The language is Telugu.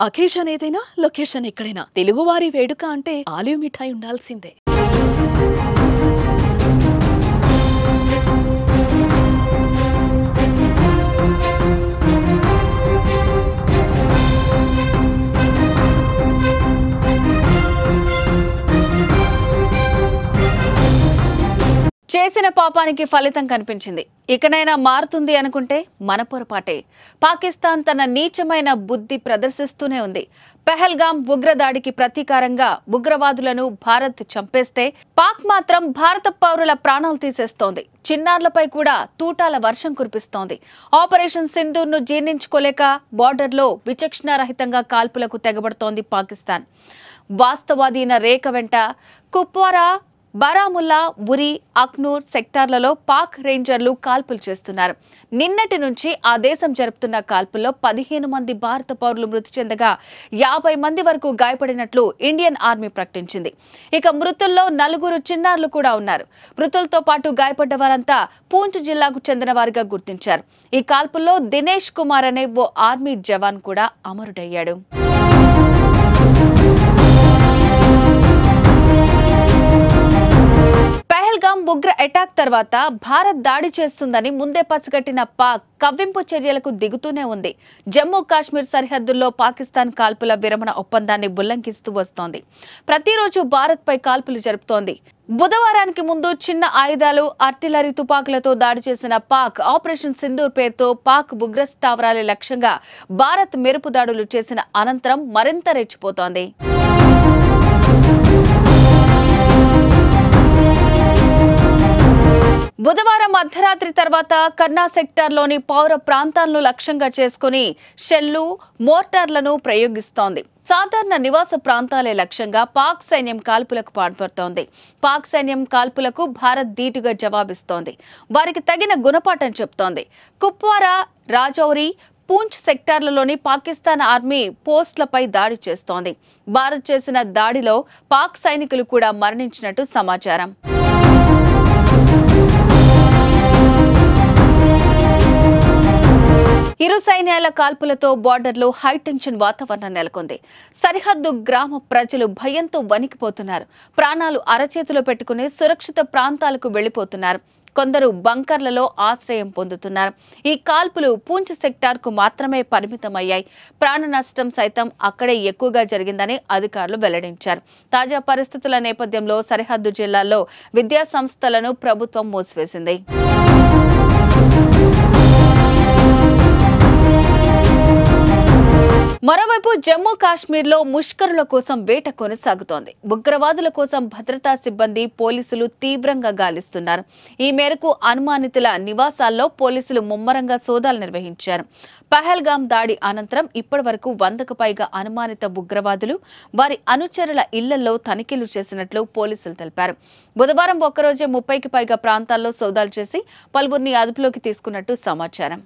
అకేషన్ ఏదైనా లొకేషన్ ఎక్కడైనా తెలుగువారి వేడుక అంటే ఆలివ్ మిఠాయి ఉండాల్సిందే. చేసిన పాపానికి ఫలితం కనిపించింది. ఇకనైనా మారుతుంది అనుకుంటే మన పొరపాటే. పాకిస్తాన్ తన నీచమైన బుద్ధి ప్రదర్శిస్తూనే ఉంది. పెహల్గాం ఉగ్రదాడికి ప్రతీకారంగా ఉగ్రవాదులను భారత్ చంపేస్తే పాక్ మాత్రం భారత పౌరుల ప్రాణాలు తీసేస్తోంది. చిన్నారులపై కూడా తూటాల వర్షం కురిపిస్తోంది. ఆపరేషన్ సింధూర్ను జీర్ణించుకోలేక బోర్డర్లో విచక్షణారహితంగా కాల్పులకు తెగబడుతోంది పాకిస్తాన్. వాస్తవాధీన రేఖ వెంట కుప్వారా, బారాముల్లా, ఉరి, అఖ్నూర్ సెక్టార్లలో పాక్ రేంజర్లు కాల్పులు చేస్తున్నారు. నిన్నటి నుంచి ఆ దేశం జరుపుతున్న కాల్పుల్లో 15 మంది భారత పౌరులు మృతి చెందగా 50 మంది వరకు గాయపడినట్లు ఇండియన్ ఆర్మీ ప్రకటించింది. ఇక మృతుల్లో 4 చిన్నారులు కూడా ఉన్నారు. మృతులతో పాటు గాయపడ్డ వారంతా పూంచ్ జిల్లాకు చెందిన వారిగా గుర్తించారు. ఈ కాల్పుల్లో దినేష్ కుమార్ అనే ఓ ఆర్మీ జవాన్ కూడా అమరుడయ్యాడు. పెహల్గాం ఉగ్ర అటాక్ తర్వాత భారత్ దాడి చేస్తుందని ముందే పసిగట్టిన పాక్ కవ్వింపు చర్యలకు దిగుతూనే ఉంది. జమ్మూ కాశ్మీర్ సరిహద్దుల్లో పాకిస్తాన్ కాల్పుల విరమణ ఒప్పందాన్ని ఉల్లంఘిస్తూ వస్తోంది. ప్రతిరోజు భారత్ పై కాల్పులు జరుపుతోంది. బుధవారానికి ముందు చిన్న ఆయుధాలు, ఆర్టిలరీ తుపాకులతో దాడి చేసిన పాక్ ఆపరేషన్ సింధూర్ పేరుతో పాక్ ఉగ్ర స్థావరాలే లక్ష్యంగా భారత్ మెరుపు దాడులు చేసిన అనంతరం మరింత రెచ్చిపోతోంది. బుధవారం అర్ధరాత్రి తర్వాత కర్నా సెక్టార్లోని పౌర ప్రాంతాలను లక్ష్యంగా చేసుకుని షెల్లు, మోర్టార్లను ప్రయోగిస్తోంది. సాధారణ నివాస ప్రాంతాలే లక్ష్యంగా పాక్ సైన్యం కాల్పులకు పాల్పడుతోంది. పాక్ సైన్యం కాల్పులకు భారత్ ధీటుగా జవాబిస్తోంది. వారికి తగిన గుణపాఠం చెప్తోంది. కుప్వారా, రాజౌరి, పూంచ్ సెక్టార్లలోని పాకిస్తాన్ ఆర్మీ పోస్టులపై దాడి చేస్తోంది. భారత్ చేసిన దాడిలో పాక్ సైనికులు కూడా మరణించినట్టు సమాచారం. ఇరు సైన్యాల కాల్పులతో బోర్డర్లో హైటెన్షన్ వాతావరణం నెలకొంది. సరిహద్దు గ్రామ ప్రజలు భయంతో వణికిపోతున్నారు. ప్రాణాలు అరచేతిలో పెట్టుకుని సురక్షిత ప్రాంతాలకు వెళ్లిపోతున్నారు. కొందరు బంకర్లలో ఆశ్రయం పొందుతున్నారు. ఈ కాల్పులు పూంచ్ సెక్టార్కు మాత్రమే పరిమితమయ్యాయి. ప్రాణ నష్టం సైతం అక్కడే ఎక్కువగా జరిగిందని అధికారులు వెల్లడించారు. తాజా పరిస్థితుల నేపథ్యంలో సరిహద్దు జిల్లాల్లో విద్యా సంస్థలను ప్రభుత్వం మూసివేసింది. మరోవైపు జమ్మూ కాశ్మీర్లో ముష్కరుల కోసం వేట కొనసాగుతోంది. ఉగ్రవాదుల కోసం భద్రతా సిబ్బంది, పోలీసులు తీవ్రంగా గాలిస్తున్నారు. ఈ మేరకు అనుమానితుల నివాసాల్లో పోలీసులు ముమ్మరంగా సోదాలు నిర్వహించారు. పహల్గాం దాడి అనంతరం ఇప్పటి వరకు 100కు పైగా అనుమానిత ఉగ్రవాదులు, వారి అనుచరుల ఇళ్లలో తనిఖీలు చేసినట్లు పోలీసులు తెలిపారు. బుధవారం ఒక్కరోజే 30కి పైగా ప్రాంతాల్లో సోదాలు చేసి పలువురిని అదుపులోకి తీసుకున్నట్టు సమాచారం.